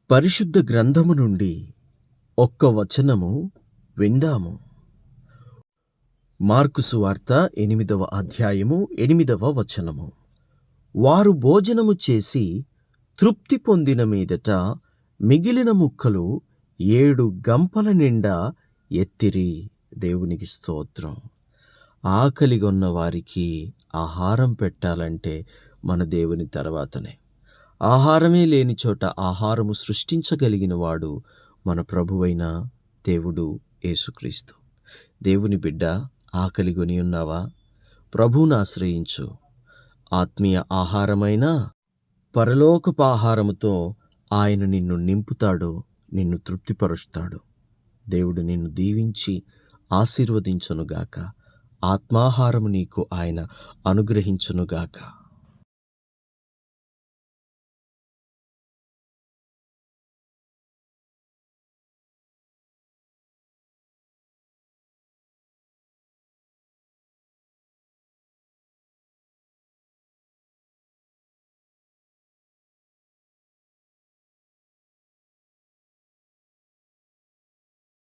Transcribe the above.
పరిశుద్ధ గ్రంథము నుండి ఒక్క వచనము విందాము. మార్కు సువార్త 8వ అధ్యాయము 8వ వచనము. వారు భోజనము చేసి తృప్తి పొందిన మీదట మిగిలిన ముక్కలు 7 గంపల నిండా ఎత్తిరి. దేవునికి స్తోత్రం. ఆకలిగొన్న వారికి ఆహారం పెట్టాలంటే మన దేవుని తర్వాతనే. ఆహారమే లేని చోట ఆహారము సృష్టించగలిగిన వాడు మన ప్రభువైన దేవుడు యేసుక్రీస్తు. దేవుని బిడ్డ, ఆకలిగొని ఉన్నావా? ప్రభువును ఆశ్రయించు. ఆత్మీయ ఆహారమైన పరలోకపు ఆహారముతో ఆయన నిన్ను నింపుతాడు, నిన్ను తృప్తిపరుస్తాడు. దేవుడు నిన్ను దీవించి ఆశీర్వదించునుగాక. ఆత్మాహారము నీకు ఆయన అనుగ్రహించునుగాక.